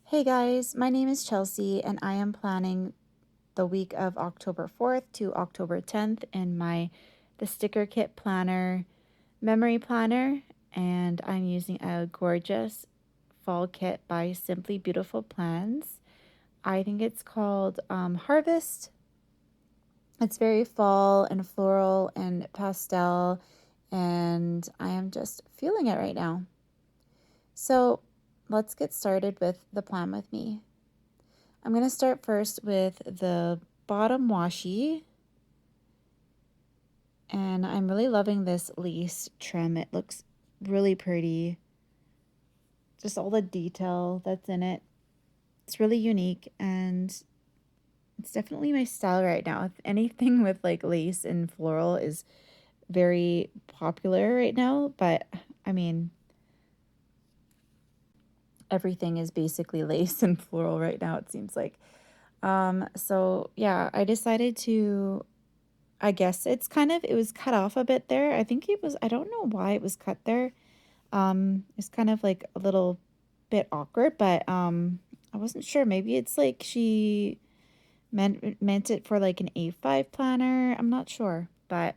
Hey guys, my name is Chelsea and I am planning the week of October 4th to October 10th in the sticker kit planner memory planner, and I'm using a gorgeous fall kit by Simply Beautiful Plans. I think it's called Harvest. It's very fall and floral and pastel, and I am just feeling it right now. So let's get started with the plan with me. I'm going to start first with the bottom washi, and I'm really loving this lace trim. It looks really pretty. Just all the detail that's in it. It's really unique and it's definitely my style right now. If anything with like lace and floral is very popular right now, but I mean, everything is basically lace and floral right now, it seems like. So yeah, I decided to I guess it was cut off a bit there. I don't know why it was cut there. It's kind of like a little bit awkward, but I wasn't sure. Maybe it's like she meant it for like an A5 planner. I'm not sure, but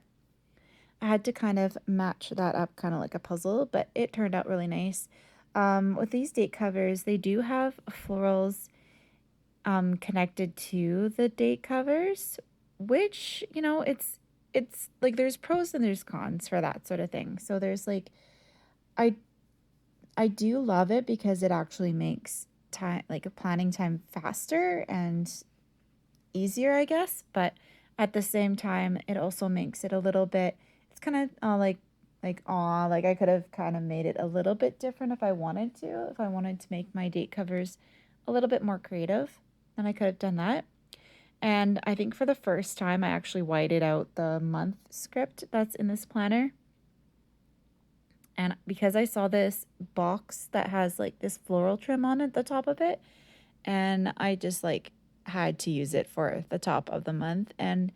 I had to kind of match that up kind of like a puzzle, but it turned out really nice. With these date covers, they do have florals connected to the date covers, which, it's like there's pros and there's cons for that sort of thing. So there's like I I do love it because it actually makes time like a planning time faster and easier, I guess, but at the same time it also makes it a little bit it's kind of like I could have kind of made it a little bit different if I wanted to. If I wanted to make my date covers a little bit more creative, then I could have done that. And I think for the first time, I actually whited out the month script that's in this planner. And because I saw this box that has like this floral trim on it, the top of it, and I just like had to use it for the top of the month. And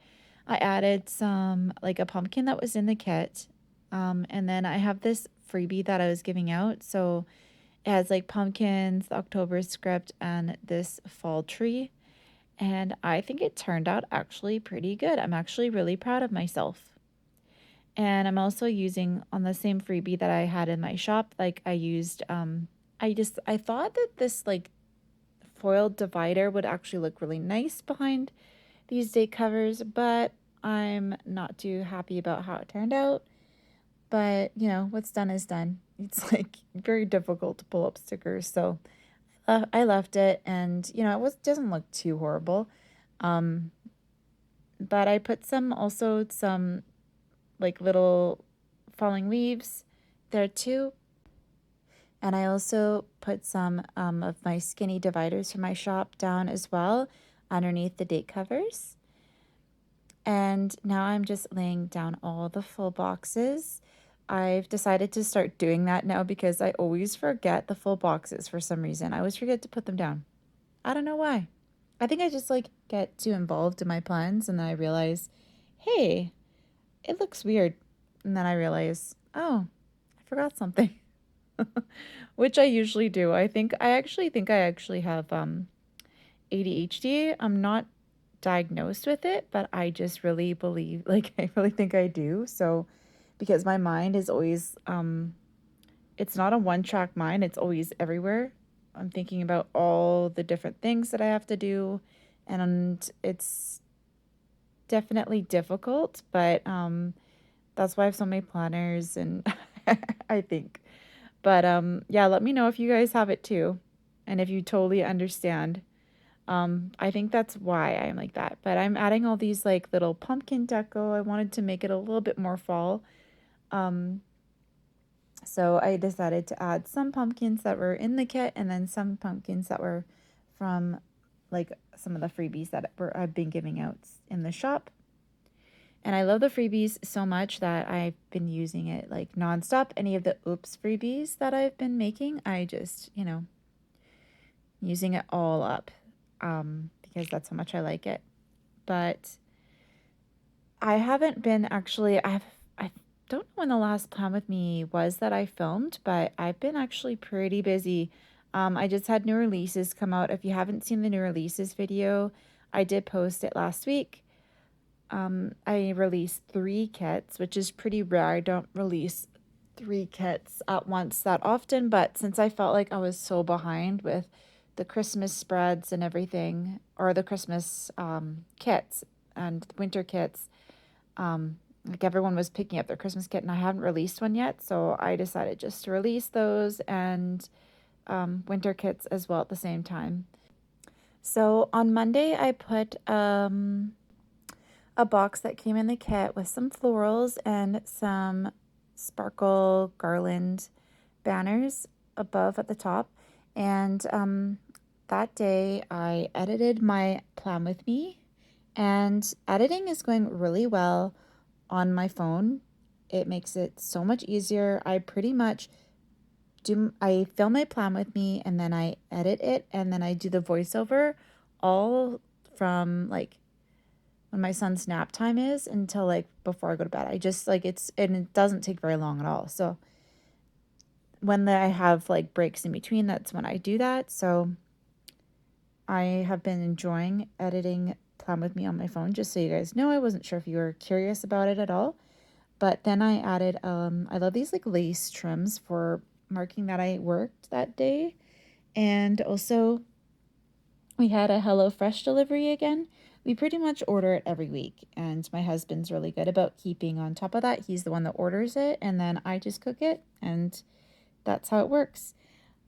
I added some like a pumpkin that was in the kit. And then I have this freebie that I was giving out. So it has like pumpkins, the October script, and this fall tree. And I think it turned out actually pretty good. I'm actually really proud of myself. And I'm also using on the same freebie that I had in my shop, like I used I thought that this like foiled divider would actually look really nice behind these date covers, but I'm not too happy about how it turned out. But, what's done is done. It's like very difficult to pull up stickers, so I left it, and it was doesn't look too horrible. Um, but I put some like little falling leaves there too. And I also put some of my skinny dividers from my shop down as well underneath the date covers. And now I'm just laying down all the full boxes. I've decided to start doing that now because I always forget the full boxes for some reason. I always forget to put them down. I don't know why. I think I just like get too involved in my plans and then I realize, hey, it looks weird. And then I realize, oh, I forgot something. Which I usually do. I actually have ADHD. I'm not diagnosed with it, but I just really believe like I really think I do. So because my mind is always it's not a one-track mind, it's always everywhere. I'm thinking about all the different things that I have to do, and it's definitely difficult, but that's why I have so many planners and I think. But yeah, let me know if you guys have it too and if you totally understand. I think that's why I'm like that. But I'm adding all these like little pumpkin deco. I wanted to make it a little bit more fall. Um, so I decided to add some pumpkins that were in the kit and then some pumpkins that were from like some of the freebies I've been giving out in the shop. And I love the freebies so much that I've been using it like nonstop. Any of the Oops freebies that I've been making, I just, using it all up because that's how much I like it. But I haven't been actually, I don't know when the last plan with me was that I filmed, but I've been actually pretty busy. I just had new releases come out. If you haven't seen the new releases video, I did post it last week. I released 3 kits, which is pretty rare. I don't release 3 kits at once that often, but since I felt like I was so behind with the Christmas spreads and everything, or the Christmas kits and winter kits, like everyone was picking up their Christmas kit and I hadn't released one yet, so I decided just to release those and winter kits as well at the same time. So on Monday, I put a box that came in the kit with some florals and some sparkle garland banners above at the top. And that day I edited my plan with me, and editing is going really well on my phone. It makes it so much easier. I pretty much I film my plan with me and then I edit it and then I do the voiceover all from like when my son's nap time is until like before I go to bed. I just like and it doesn't take very long at all. So when I have like breaks in between, that's when I do that. So I have been enjoying editing Plan with Me on my phone, just so you guys know. I wasn't sure if you were curious about it at all. But then I added, I love these like lace trims for marking that I worked that day. And also, we had a HelloFresh delivery again. We pretty much order it every week, and my husband's really good about keeping on top of that. He's the one that orders it, and then I just cook it, and that's how it works.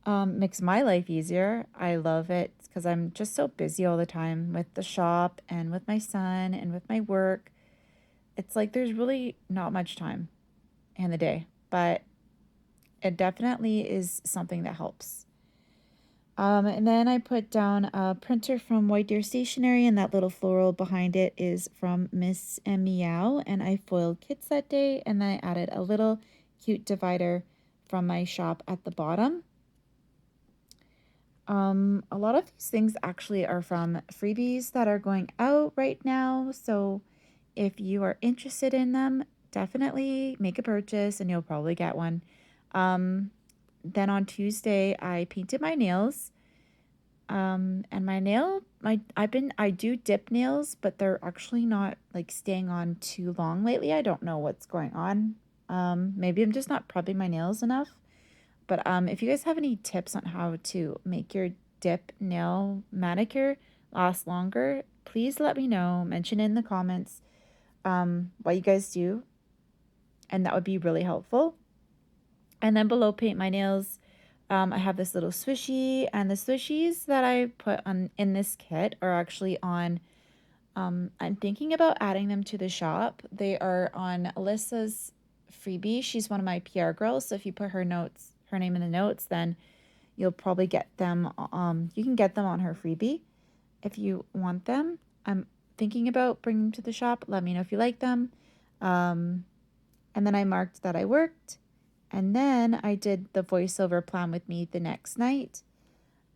Makes my life easier. I love it because I'm just so busy all the time with the shop and with my son and with my work. It's like there's really not much time in the day, but it definitely is something that helps. And then I put down a printer from White Deer Stationery, and that little floral behind it is from Miss and Meow. And I foiled kits that day, and then I added a little cute divider from my shop at the bottom. A lot of these things actually are from freebies that are going out right now. So if you are interested in them, definitely make a purchase and you'll probably get one. Then on Tuesday, I painted my nails. And I do dip nails, but they're actually not like staying on too long lately. I don't know what's going on. Maybe I'm just not prepping my nails enough. But if you guys have any tips on how to make your dip nail manicure last longer, please let me know. Mention in the comments what you guys do, and that would be really helpful. And then below paint my nails, I have this little swishy, and the swishies that I put on in this kit are actually on. I'm thinking about adding them to the shop. They are on Alyssa's freebie. She's one of my PR girls, so if you put her name in the notes, then you'll probably get them. You can get them on her freebie if you want them. I'm thinking about bringing them to the shop. Let me know if you like them. And then I marked that I worked. And then I did the voiceover plan with me the next night.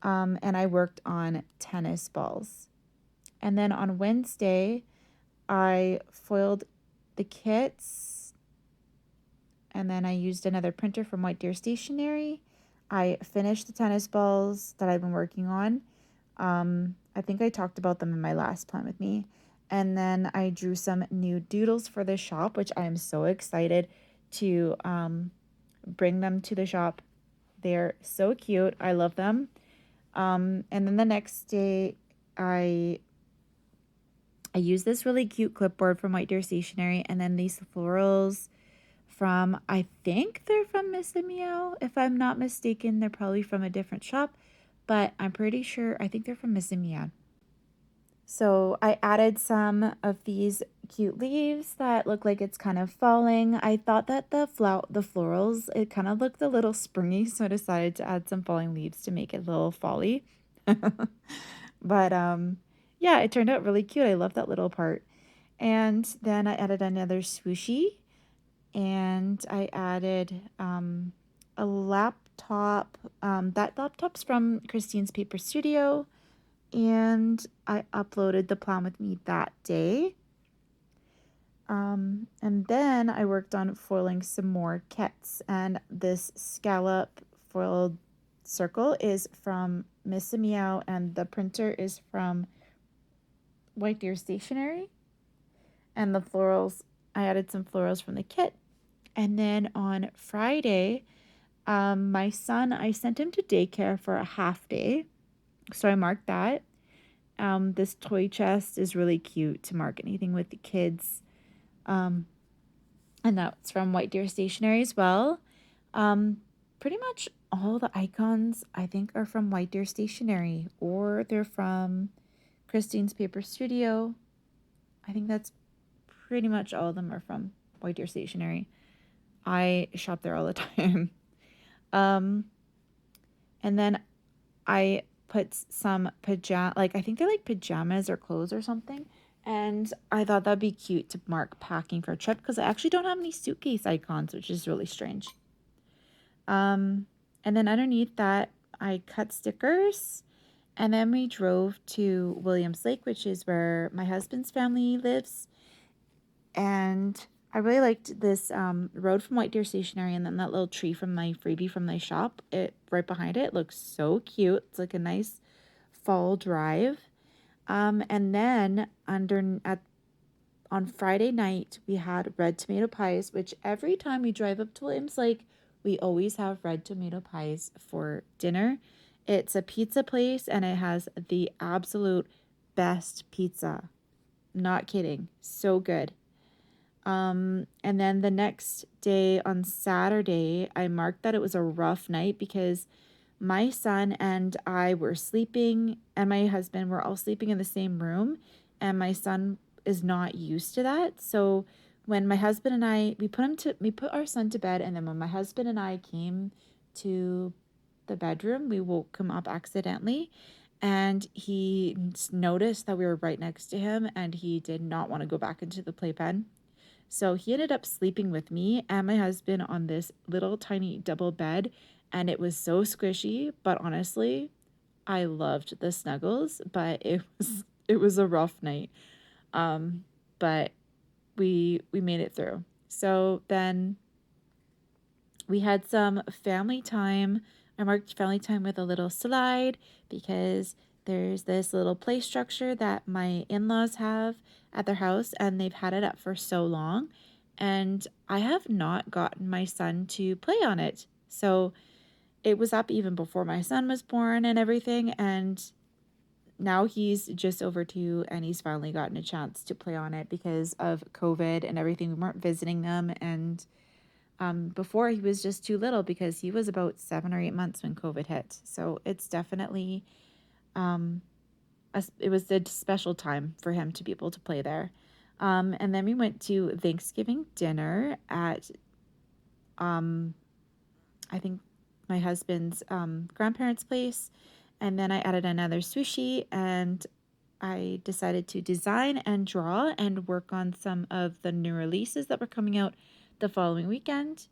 And I worked on tennis balls. And then on Wednesday, I foiled the kits. And then I used another printer from White Deer Stationery. I finished the tennis balls that I've been working on. I think I talked about them in my last plan with me. And then I drew some new doodles for the shop, which I am so excited to bring them to the shop. They're so cute. I love them. And then the next day, I used this really cute clipboard from White Deer Stationery, and then these florals from, I think they're from Miss and Meow. If I'm not mistaken, they're probably from a different shop, but I'm pretty sure, I think they're from Miss and Meow. So I added some of these cute leaves that look like it's kind of falling. I thought that the florals, it kind of looked a little springy, so I decided to add some falling leaves to make it a little folly. But yeah, it turned out really cute. I love that little part. And then I added another swooshy, and I added a laptop. That laptop's from Christine's Paper Studio, and I uploaded the plan with me that day. And then I worked on foiling some more kits, and this scallop foiled circle is from Miss Meow, and the printer is from White Deer Stationery. And the florals, I added some florals from the kit. And then on Friday, my son, I sent him to daycare for a half day. So I marked that. This toy chest is really cute to mark anything with the kids. Um, and that's from White Deer Stationery as well. Um, Pretty much all the icons I think are from White Deer Stationery, or they're from Christine's Paper Studio. I think that's pretty much all of them are from White Deer Stationery. I shop there all the time. Um, and then I put some like I think they're like pajamas or clothes or something. And I thought that'd be cute to mark packing for a trip because I actually don't have any suitcase icons, which is really strange. Um, and then underneath that, I cut stickers. And then we drove to Williams Lake, which is where my husband's family lives. And I really liked this road from White Deer Stationery, and then that little tree from my freebie from my shop. It right behind it looks so cute. It's like a nice fall drive. And then on Friday night we had red tomato pies, which every time we drive up to Williams Lake, we always have red tomato pies for dinner. It's a pizza place and it has the absolute best pizza. Not kidding. So good. And then the next day on Saturday, I marked that it was a rough night because my son and I were sleeping, and my husband were all sleeping in the same room, and my son is not used to that. So when my husband and I we put our son to bed, and then when my husband and I came to the bedroom, we woke him up accidentally, and he noticed that we were right next to him, and he did not want to go back into the playpen. So he ended up sleeping with me and my husband on this little tiny double bed, and it was so squishy, but honestly, I loved the snuggles, but it was a rough night. But we made it through. So then we had some family time. I marked family time with a little slide because there's this little play structure that my in-laws have at their house, and they've had it up for so long, and I have not gotten my son to play on it. So it was up even before my son was born and everything, and now he's just over 2 and he's finally gotten a chance to play on it because of COVID and everything. We weren't visiting them, and before he was just too little because he was about 7 or 8 months when COVID hit. So it's definitely it was a special time for him to be able to play there. And then we went to Thanksgiving dinner at I think my husband's grandparents' place, and then I added another sushi, and I decided to design and draw and work on some of the new releases that were coming out the following weekend.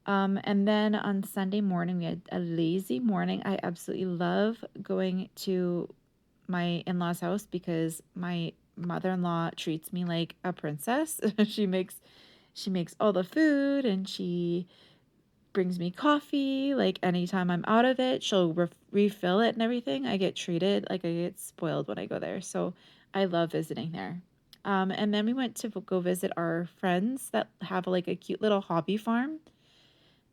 And then on Sunday morning, we had a lazy morning. I absolutely love going to my in-laws' house because my mother-in-law treats me like a princess. She makes all the food, and she brings me coffee. Like anytime I'm out of it, she'll refill it and everything. I get treated like I get spoiled when I go there. So I love visiting there. And then we went to go visit our friends that have like a cute little hobby farm,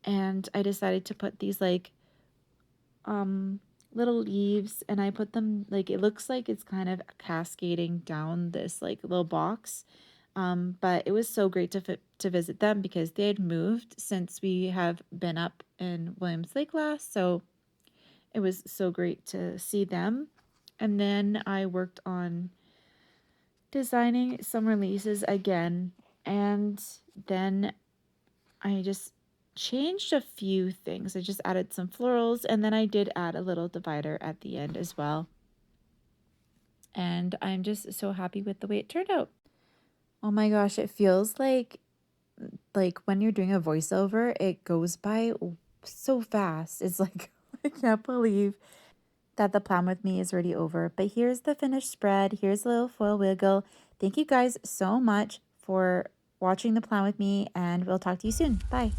and I decided to put these like little leaves, and I put them like it looks like it's kind of cascading down this like little box. But it was so great to visit them because they had moved since we have been up in Williams Lake last. So it was so great to see them. And then I worked on designing some releases again, and then I just changed a few things. I just added some florals, and then I did add a little divider at the end as well. And I'm just so happy with the way it turned out. Oh my gosh, it feels like when you're doing a voiceover, it goes by so fast. It's like I can't believe that the plan with me is already over. But here's the finished spread. Here's a little foil wiggle. Thank you guys so much for watching the plan with me, and we'll talk to you soon. Bye.